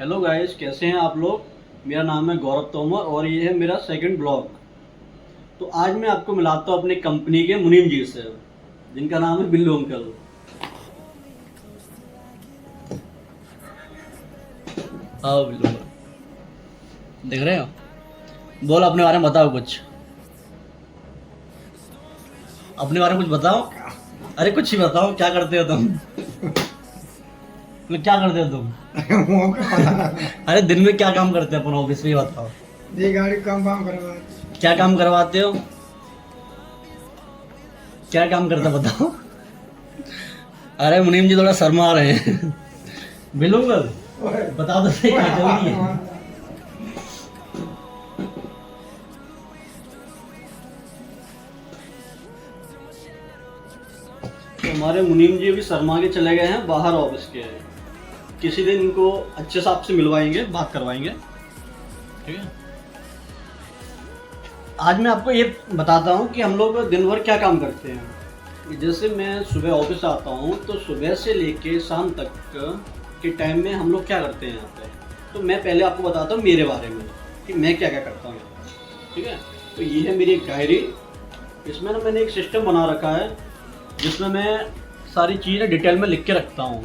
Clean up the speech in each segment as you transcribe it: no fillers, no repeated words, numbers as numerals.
Hello guys, कैसे हैं आप लोग। मेरा नाम है गौरव तोमर और ये है मेरा सेकंड ब्लॉग। तो आज मैं आपको मिलाता हूँ अपनी कंपनी के मुनीम जी से, जिनका नाम है बिल्लू अंकल। हाँ बिल्लू अंकल, देख रहे हो। बोल, अपने बारे में बताओ कुछ। अपने बारे में कुछ बताओ। अरे कुछ ही बताओ, क्या करते हो तुम। मतलब क्या करते हो तुम। वो क्या पता। अरे दिन में क्या काम करते हो अपन ऑफिस में, ये बताओ। ये गाड़ी कम काम करवा। क्या काम करवाते हो, क्या काम करते हो बताओ। अरे मुनीम जी थोड़ा शर्मा रहे हैं। बिल्लू अंकल बता दो सही, क्या चल रही है। तो हमारे मुनीम जी अभी शर्मा के चले गए हैं बाहर ऑफिस के। किसी दिन इनको अच्छे से आपसे मिलवाएंगे, बात करवाएंगे, ठीक है। आज मैं आपको ये बताता हूँ कि हम लोग दिन भर क्या काम करते हैं। जैसे मैं सुबह ऑफिस आता हूँ तो सुबह से लेके शाम तक के टाइम में हम लोग क्या करते हैं यहाँ पे। तो मैं पहले आपको बताता हूँ मेरे बारे में कि मैं क्या क्या करता हूँ यहाँ पे, ठीक है। तो ये है मेरी एक डायरी। इसमें ना मैंने एक सिस्टम बना रखा है जिसमें मैं सारी चीज़ें डिटेल में लिख के रखता हूँ,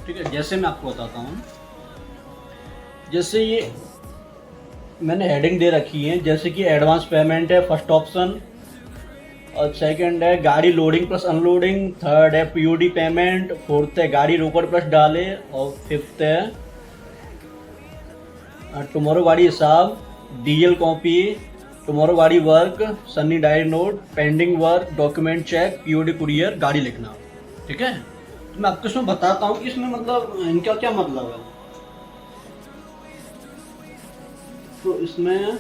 ठीक है। जैसे मैं आपको बताता हूँ, जैसे ये मैंने हेडिंग दे रखी है, जैसे कि एडवांस पेमेंट है फर्स्ट ऑप्शन, और सेकंड है गाड़ी लोडिंग प्लस अनलोडिंग, थर्ड है पीओडी पेमेंट, फोर्थ है गाड़ी रोकड़ प्लस डाले, और फिफ्थ है टुमारो गाड़ी हिसाब, डीएल कॉपी, टुमारो गाड़ी work, Sunny diary note, pending work, document check, POD courier, गाड़ी लिखना, ठीक है। तो मैं आपको इसमें बताता हूँ कि इसमें मतलब इनका क्या मतलब है। तो इसमें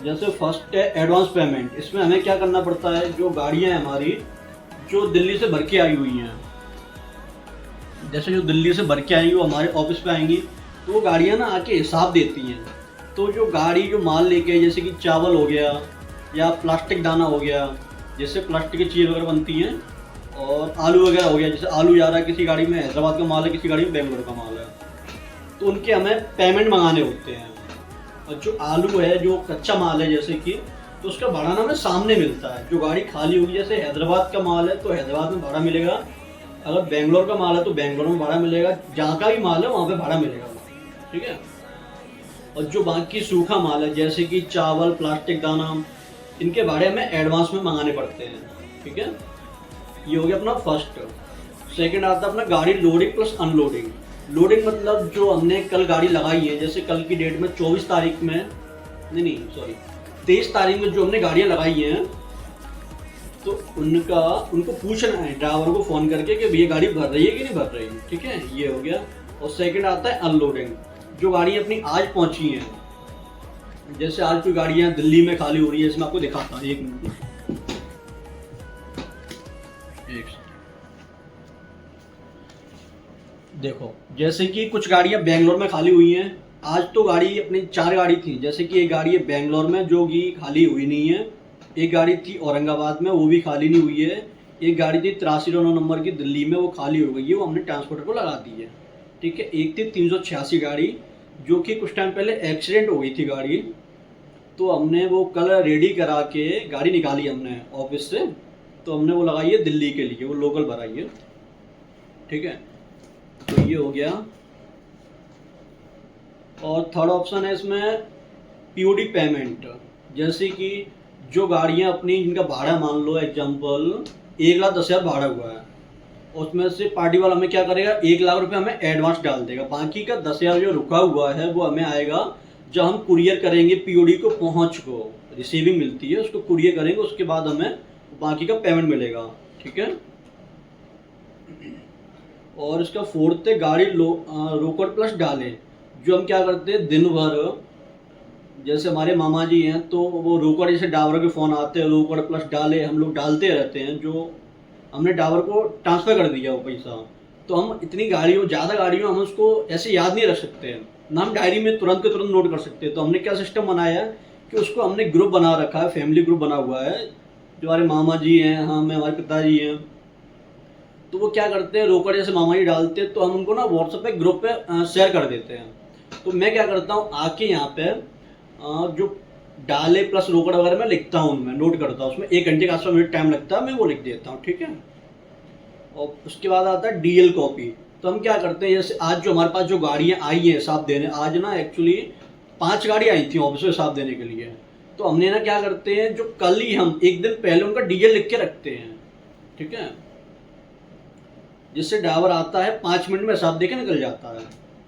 जैसे फर्स्ट है एडवांस पेमेंट। इसमें हमें क्या करना पड़ता है, जो गाड़ियाँ हैं हमारी जो दिल्ली से भर के आई हुई हैं, जैसे जो दिल्ली से भर के आएंगी वो हमारे ऑफिस पे आएंगी, तो वो गाड़ियाँ ना आके हिसाब देती हैं। तो जो गाड़ी जो माल लेके, जैसे कि चावल हो गया या प्लास्टिक दाना हो गया, जैसे प्लास्टिक की चीज़ वगैरह बनती हैं, और आलू वगैरह हो गया, जैसे आलू जा रहा है किसी गाड़ी में हैदराबाद का माल है, किसी गाड़ी में बेंगलोर का माल है, तो उनके हमें पेमेंट मंगाने होते हैं। और जो आलू है, जो कच्चा माल है जैसे कि, तो उसका भाड़ा ना हमें सामने मिलता है। जो गाड़ी खाली होगी, जैसे हैदराबाद का माल है तो हैदराबाद में भाड़ा मिलेगा, अगर बेंगलोर का माल है तो बेंगलोर में भाड़ा मिलेगा, जहाँ का भी माल है वहाँ पे भाड़ा मिलेगा, ठीक है। और जो बाकी सूखा माल है जैसे कि चावल, प्लास्टिक दाना, इनके भाड़े हमें एडवांस में मंगाने पड़ते हैं, ठीक है। ये हो गया अपना फर्स्ट। सेकंड आता है अपना गाड़ी लोडिंग प्लस अनलोडिंग। लोडिंग मतलब जो हमने कल गाड़ी लगाई है, जैसे कल की डेट में 24 तारीख में, नहीं सॉरी 23 तारीख में जो हमने गाड़ियाँ लगाई हैं, तो उनको पूछना है ड्राइवर को फ़ोन करके कि भैया गाड़ी भर रही है कि नहीं भर रही है, ठीक है। ये हो गया। और सेकंड आता है अनलोडिंग। जो गाड़ी अपनी आज पहुंची हैं, जैसे आज कोई गाड़ियाँ दिल्ली में खाली हो रही है, इसमें आपको दिखाता हूँ, एक मिनट, एक सेकंड। देखो, जैसे कि कुछ गाड़ियाँ बेंगलोर में खाली हुई हैं। आज तो गाड़ी अपनी 4 गाड़ी थी, जैसे कि एक गाड़ी है बेंगलोर में जो कि खाली हुई नहीं है, एक गाड़ी थी औरंगाबाद में वो भी खाली नहीं हुई है, एक गाड़ी थी 8309 नंबर की दिल्ली में, वो खाली हो गई है, वो हमने ट्रांसपोर्टर को लगा दी है, ठीक है। एक थी 386 गाड़ी जो कि कुछ टाइम पहले एक्सीडेंट हो गई थी गाड़ी, तो हमने वो कल रेडी करा के गाड़ी निकाली हमने ऑफिस से, तो हमने वो लगाई है दिल्ली के लिए, वो लोकल भराई है, ठीक है। तो ये हो गया। और थर्ड ऑप्शन है इसमें पीओडी पेमेंट। जैसे कि जो गाड़ियाँ अपनी, जिनका भाड़ा मान लो एग्जांपल 1,10,000 भाड़ा हुआ है, उसमें से पार्टी वाला हमें क्या करेगा, 1,00,000 रुपये हमें एडवांस डाल देगा, बाकी का 10,000 जो रुका हुआ है वो हमें आएगा जब हम कुरियर करेंगे पीओडी को, पहुँच को रिसीविंग मिलती है, उसको कुरियर करेंगे, उसके बाद हमें बाकी का पेमेंट मिलेगा, ठीक है। और इसका फोर्थ है गाड़ी रोकड़ प्लस डाले। जो हम क्या करते हैं दिन भर, जैसे हमारे मामा जी हैं तो वो रोकड़, जैसे डावर के फ़ोन आते हैं, रोकड़ प्लस डाले हम लोग डालते रहते हैं, जो हमने डावर को ट्रांसफ़र कर दिया वो पैसा। तो हम इतनी गाड़ियों, ज़्यादा गाड़ियों, हम उसको ऐसे याद नहीं रख सकते हैं ना, हम डायरी में तुरंत के तुरंत नोट कर सकते हैं। तो हमने क्या सिस्टम बनाया है कि उसको हमने ग्रुप बना रखा है, फैमिली ग्रुप बना हुआ है। जो हमारे मामा जी हैं, हम हमारे पिताजी हैं, तो वो क्या करते हैं, रोकड़ जैसे मामा जी डालते हैं तो हम उनको ना व्हाट्सएप पे ग्रुप पे शेयर कर देते हैं। तो मैं क्या करता हूँ, आके यहाँ पे जो डाले प्लस रोकड़ वगैरह मैं लिखता हूँ, उनमें नोट करता हूँ, उसमें 1 घंटे का आसपास मिनट टाइम लगता है, मैं वो लिख देता हूँ, ठीक है। और उसके बाद आता है डीएल कॉपी। तो हम क्या करते हैं, जैसे आज जो हमारे पास जो गाड़ियाँ आई हैं हिसाब देने, आज ना एक्चुअली 5 गाड़ी आई थी ऑफिस में हिसाब देने के लिए। तो हमने ना क्या करते हैं, जो कल ही हम 1 दिन पहले उनका डीएल लिख के रखते हैं, ठीक है, जिससे ड्राइवर आता है 5 मिनट में हिसाब दे के निकल जाता है,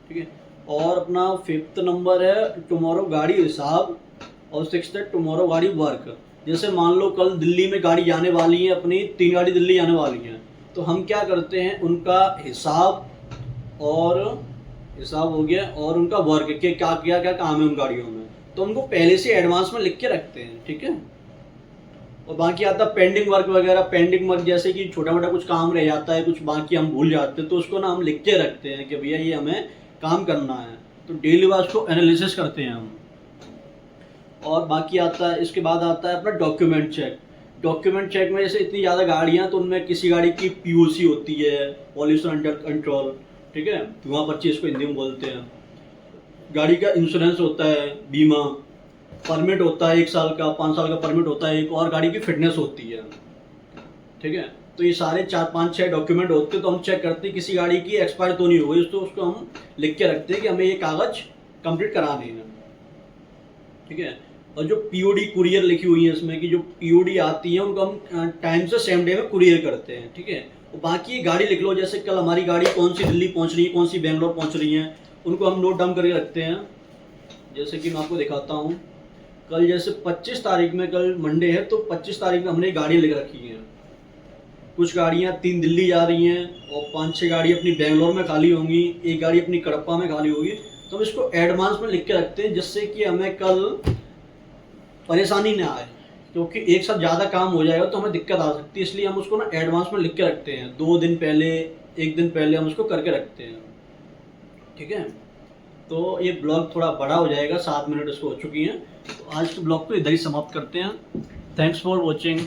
ठीक है। और अपना 5th नंबर है टुमारो गाड़ी हिसाब, और 6th है टुमारो गाड़ी वर्क। जैसे मान लो कल दिल्ली में गाड़ी जाने वाली है अपनी, 3 गाड़ी दिल्ली जाने वाली हैं, तो हम क्या करते हैं, उनका हिसाब हो गया और उनका वर्क के क्या क्या क्या काम है उन गाड़ियों में, तो उनको पहले से एडवांस में लिख के रखते हैं, ठीक है। और बाकी आता है पेंडिंग वर्क वगैरह। पेंडिंग वर्क जैसे कि छोटा मोटा कुछ काम रह जाता है, कुछ बाकी हम भूल जाते हैं, तो उसको ना हम लिख के रखते हैं कि भैया ये हमें काम करना है, तो डेली वाइज को एनालिसिस करते हैं हम। और बाकी आता है, इसके बाद आता है अपना डॉक्यूमेंट चेक। डॉक्यूमेंट चेक में जैसे इतनी ज़्यादा गाड़ियाँ, तो उनमें किसी गाड़ी की पीओसी होती है, पॉल्यूशन अंडर कंट्रोल, ठीक है, धुआं पर्ची इसको हिंदी में बोलते हैं। गाड़ी का इंश्योरेंस होता है, बीमा, परमिट होता है 1 साल का, 5 साल का परमिट होता है एक, और गाड़ी की फिटनेस होती है, ठीक है। तो ये सारे 4, 5, 6 डॉक्यूमेंट होते हैं, तो हम चेक करते हैं किसी गाड़ी की एक्सपायर तो नहीं हो गई, तो उसको हम लिख के रखते हैं कि हमें ये कागज कंप्लीट कराने हैं, ठीक है। और जो पीओडी कुरियर लिखी हुई है इसमें, कि जो पीओडी आती है उनको हम टाइम से सेम डे में कुरियर करते हैं, ठीक है। और बाकी ये गाड़ी लिख लो, जैसे कल हमारी गाड़ी कौन सी दिल्ली पहुंच रही है, कौन सी बेंगलोर पहुंच रही है, उनको हम नोट डाउन करके रखते हैं। जैसे कि मैं आपको दिखाता हूँ, कल जैसे 25 तारीख में, कल मंडे है, तो 25 तारीख में हमने गाड़ी लिख रखी है। कुछ गाड़ियाँ 3 दिल्ली जा रही हैं और 5-6 गाड़ी अपनी बेंगलोर में खाली होंगी, 1 गाड़ी अपनी कडप्पा में खाली होगी। तो हम इसको एडवांस में लिख के रखते हैं, जिससे कि हमें कल परेशानी ना आए, क्योंकि एक साथ ज़्यादा काम हो जाएगा तो हमें दिक्कत आ सकती है। इसलिए हम उसको ना एडवांस में लिख के रखते हैं, 2 दिन पहले, 1 दिन पहले हम उसको करके रखते हैं, ठीक है। तो ये ब्लॉग थोड़ा बड़ा हो जाएगा, 7 मिनट इसको हो चुकी हैं, तो आज के ब्लॉग को इधर ही समाप्त करते हैं। Thanks for watching.